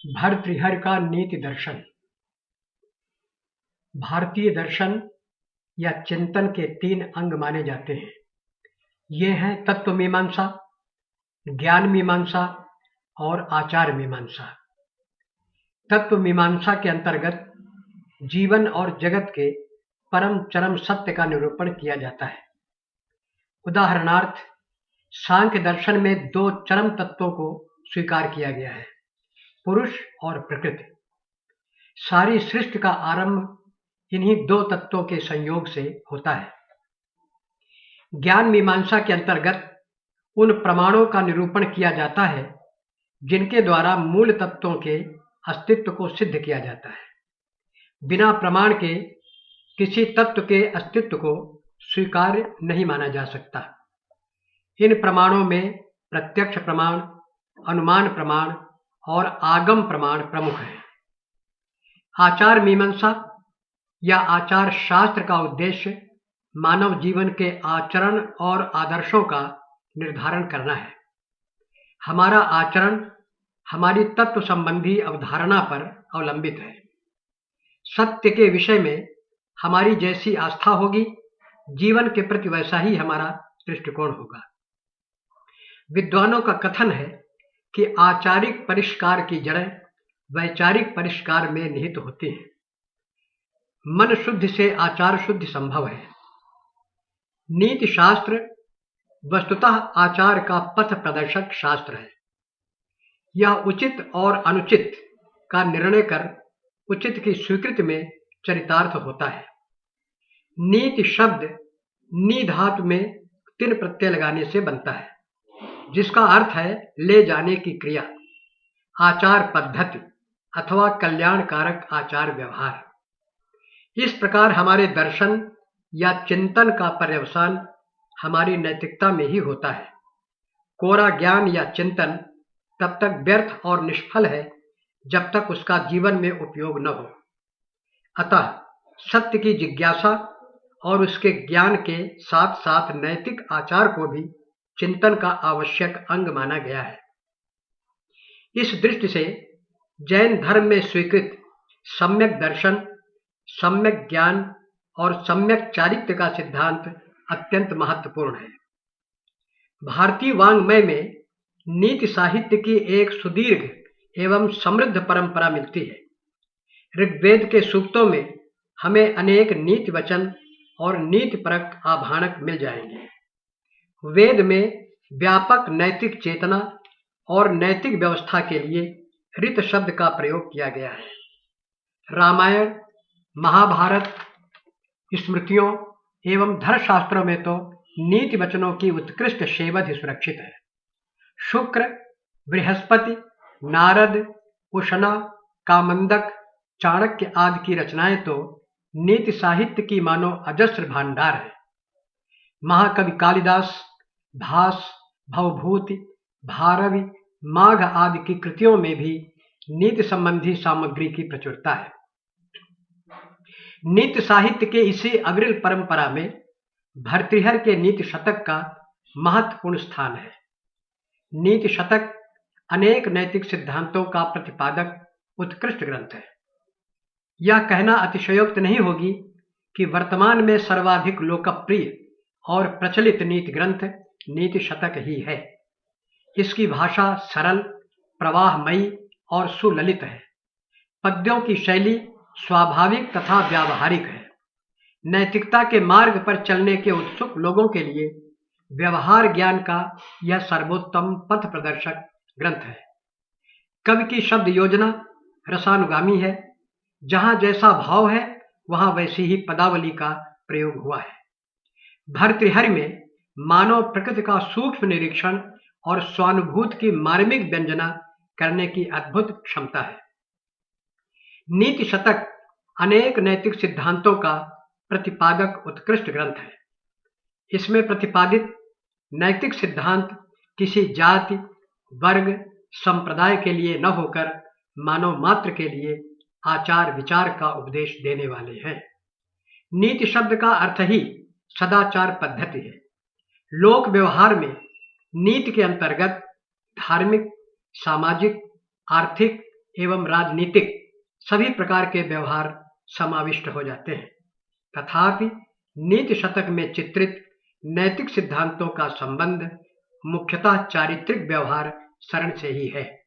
भर्तृहरि का नीति दर्शन। भारतीय दर्शन या चिंतन के 3 अंग माने जाते हैं। ये हैं तत्व मीमांसा, ज्ञान मीमांसा और आचार मीमांसा। तत्व मीमांसा के अंतर्गत जीवन और जगत के परम चरम सत्य का निरूपण किया जाता है। उदाहरणार्थ, सांख्य दर्शन में 2 चरम तत्वों को स्वीकार किया गया है, पुरुष और प्रकृति। सारी सृष्टि का आरंभ इन्हीं 2 तत्वों के संयोग से होता है। ज्ञान मीमांसा के अंतर्गत उन प्रमाणों का निरूपण किया जाता है जिनके द्वारा मूल तत्वों के अस्तित्व को सिद्ध किया जाता है। बिना प्रमाण के किसी तत्व के अस्तित्व को स्वीकार्य नहीं माना जा सकता। इन प्रमाणों में प्रत्यक्ष प्रमाण, अनुमान प्रमाण और आगम प्रमाण प्रमुख हैं। आचार मीमांसा या आचार शास्त्र का उद्देश्य मानव जीवन के आचरण और आदर्शों का निर्धारण करना है। हमारा आचरण हमारी तत्व संबंधी अवधारणा पर अवलंबित है। सत्य के विषय में हमारी जैसी आस्था होगी, जीवन के प्रति वैसा ही हमारा दृष्टिकोण होगा। विद्वानों का कथन है कि आचारिक परिष्कार की जड़ें वैचारिक परिष्कार में निहित होती हैं। मन शुद्धि से आचार शुद्धि संभव है। नीति शास्त्र वस्तुतः आचार का पथ प्रदर्शक शास्त्र है। यह उचित और अनुचित का निर्णय कर उचित की स्वीकृति में चरितार्थ होता है। नीति शब्द नी धातु में 3 प्रत्यय लगाने से बनता है, जिसका अर्थ है ले जाने की क्रिया, आचार पद्धति अथवा कल्याणकारक आचार व्यवहार। इस प्रकार हमारे दर्शन या चिंतन का पर्यवसान हमारी नैतिकता में ही होता है। कोरा ज्ञान या चिंतन तब तक व्यर्थ और निष्फल है जब तक उसका जीवन में उपयोग न हो। अतः सत्य की जिज्ञासा और उसके ज्ञान के साथ साथ नैतिक आचार को भी चिंतन का आवश्यक अंग माना गया है। इस दृष्टि से जैन धर्म में स्वीकृत सम्यक दर्शन, सम्यक ज्ञान और सम्यक चारित्र्य का सिद्धांत अत्यंत महत्वपूर्ण है। भारतीय वाङ्मय में नीति साहित्य की एक सुदीर्घ एवं समृद्ध परंपरा मिलती है। ऋग्वेद के सूक्तों में हमें अनेक नीति वचन और नीतिपरक आभाणक मिल जाएंगे। वेद में व्यापक नैतिक चेतना और नैतिक व्यवस्था के लिए ऋत शब्द का प्रयोग किया गया है। रामायण, महाभारत, स्मृतियों एवं धर्मशास्त्रों में तो नीति वचनों की उत्कृष्ट सेवध सुरक्षित है। शुक्र, बृहस्पति, नारद, उशना, कामंदक, चाणक्य आदि की रचनाएं तो नीति साहित्य की मानो अजस्र भांडार है। महाकवि कालिदास, भास, भवभूति, भारवी, माघ आदि की कृतियों में भी नीति संबंधी सामग्री की प्रचुरता है। नीति साहित्य के इसी अविरल परंपरा में भर्तृहरि के नीति शतक का महत्वपूर्ण स्थान है। नीति शतक अनेक नैतिक सिद्धांतों का प्रतिपादक उत्कृष्ट ग्रंथ है। यह कहना अतिशयोक्त नहीं होगी कि वर्तमान में सर्वाधिक लोकप्रिय और प्रचलित नीति ग्रंथ नीति शतक ही है। इसकी भाषा सरल, प्रवाहमयी और सुललित है। पद्यों की शैली स्वाभाविक तथा व्यावहारिक है। नैतिकता के मार्ग पर चलने के उत्सुक लोगों के लिए व्यवहार ज्ञान का यह सर्वोत्तम पथ प्रदर्शक ग्रंथ है। कवि की शब्द योजना रसानुगामी है। जहां जैसा भाव है वहां वैसी ही पदावली का प्रयोग हुआ है। भर्तृहरि में मानव प्रकृति का सूक्ष्म निरीक्षण और स्वानुभूति की मार्मिक व्यंजना करने की अद्भुत क्षमता है। नीति शतक अनेक नैतिक सिद्धांतों का प्रतिपादक उत्कृष्ट ग्रंथ है। इसमें प्रतिपादित नैतिक सिद्धांत किसी जाति, वर्ग, संप्रदाय के लिए न होकर मानव मात्र के लिए आचार विचार का उपदेश देने वाले हैं। नीति शब्द का अर्थ ही सदाचार पद्धति है। लोक व्यवहार में नीति के अंतर्गत धार्मिक, सामाजिक, आर्थिक एवं राजनीतिक सभी प्रकार के व्यवहार समाविष्ट हो जाते हैं। तथापि नीति शतक में चित्रित नैतिक सिद्धांतों का संबंध मुख्यतः चारित्रिक व्यवहार शरण से ही है।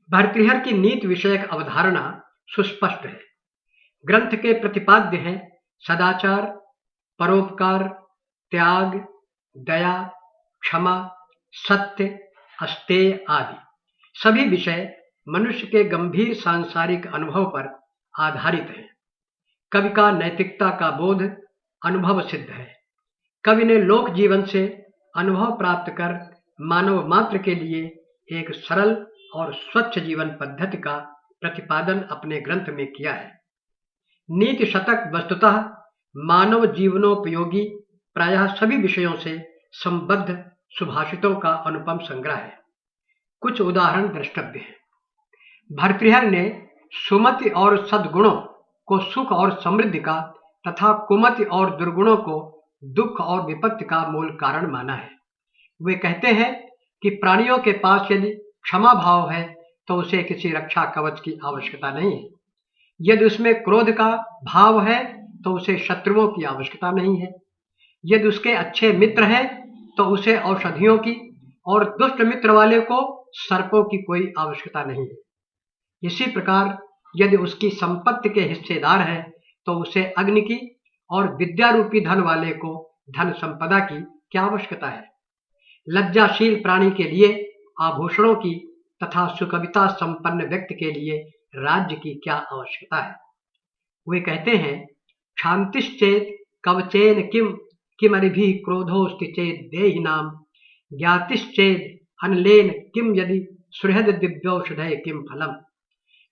भर्तृहरि की नीति विषयक अवधारणा सुस्पष्ट है। ग्रंथ के प्रतिपाद्य हैं सदाचार, परोपकार, त्याग, दया, क्षमा, सत्य, अस्तेय आदि सभी विषय मनुष्य के गंभीर सांसारिक अनुभव पर आधारित हैं। कवि का नैतिकता का बोध अनुभव सिद्ध है। कवि ने लोक जीवन से अनुभव प्राप्त कर मानव मात्र के लिए एक सरल और स्वच्छ जीवन पद्धति का प्रतिपादन अपने ग्रंथ में किया है। नीति शतक वस्तुतः मानव जीवनोपयोगी प्रायः सभी विषयों से संबद्ध सुभाषितों का अनुपम संग्रह है। कुछ उदाहरण द्रष्टव्य हैं। भर्तृहरि ने सुमति और सद्गुणों को सुख और समृद्धि का तथा कुमति और दुर्गुणों को दुख और विपत्ति का मूल कारण माना है। वे कहते हैं कि प्राणियों के पास यदि क्षमा भाव है तो उसे किसी रक्षा कवच की आवश्यकता नहीं है। यदि उसमें क्रोध का भाव है तो उसे शत्रुओं की आवश्यकता नहीं है। यदि उसके अच्छे मित्र हैं तो उसे औषधियों की और दुष्ट मित्र वाले को सर्पों की कोई आवश्यकता नहीं है। इसी प्रकार यदि उसकी संपत्ति के हिस्सेदार है तो उसे अग्नि की और विद्या रूपी धन वाले को धन संपदा की क्या आवश्यकता है। लज्जाशील प्राणी के लिए आभूषणों की तथा सुकविता संपन्न व्यक्ति के लिए राज्य की क्या आवश्यकता है। वे कहते हैं शांतिश्चेत कवचेन किम किमरिभिः क्रोधोस्ति चेत देहिनाम ज्ञातिश्चेद अनलेन किम यदि सुहृद दिव्यौषधय किम फलम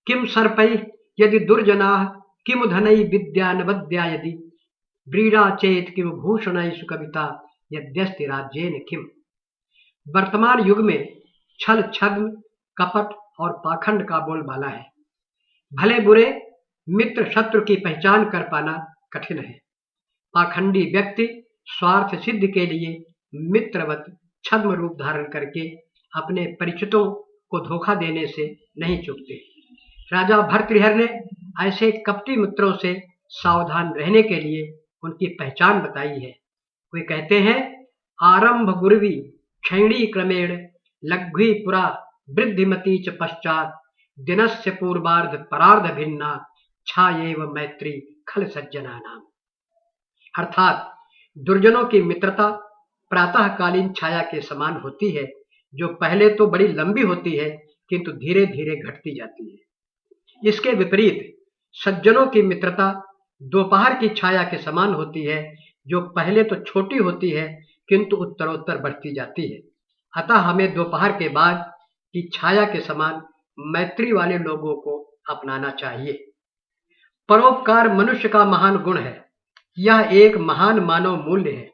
किम सर्पैः यदि दुर्जनाः किम धनैः विद्यानवद्या यदि व्रीडा चेत किम भूषणैः सुकविता यद्यस्ति राज्येन किम। वर्तमान युग में छल, छद्म, कपट और पाखंड का बोलबाला है। भले बुरे मित्र शत्रु की पहचान कर पाना कठिन है। पाखंडी व्यक्ति स्वार्थ सिद्धि के लिए मित्रवत छद्म रूप धारण करके अपने परिचितों को धोखा देने से नहीं चूकते। राजा भर्तृहरि ने ऐसे कपटी मित्रों से सावधान रहने के लिए उनकी पहचान बताई है। वे कहते हैं आरंभ गुरवी क्षैणी क्रमेण लघ्वी पुरा वृद्धिमती च पश्चात दिनस्य पूर्वार्ध परार्ध भिन्ना छायेव मैत्री खल सज्जना नाम। अर्थात दुर्जनों की मित्रता प्रातःकालीन छाया के समान होती है, जो पहले तो बड़ी लंबी होती है किंतु धीरे धीरे घटती जाती है। इसके विपरीत सज्जनों की मित्रता दोपहर की छाया के समान होती है, जो पहले तो छोटी होती है किंतु उत्तरोत्तर बढ़ती जाती है। अतः हमें दोपहर के बाद की छाया के समान मैत्री वाले लोगों को अपनाना चाहिए। परोपकार मनुष्य का महान गुण है। यह एक महान मानव मूल्य है।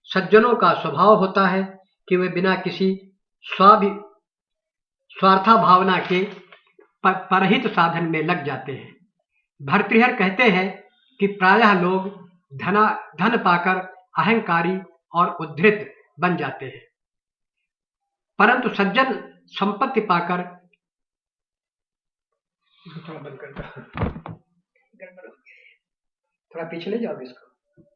सज्जनों का स्वभाव होता है कि वे बिना किसी स्वार्था भावना के परहित साधन में लग जाते हैं। भर्तृहरि कहते हैं कि प्रायः लोग धन पाकर अहंकारी और उद्धृत बन जाते हैं, परंतु सज्जन संपत्ति पाकर थोड़ा पीछे ले जाओ इसको।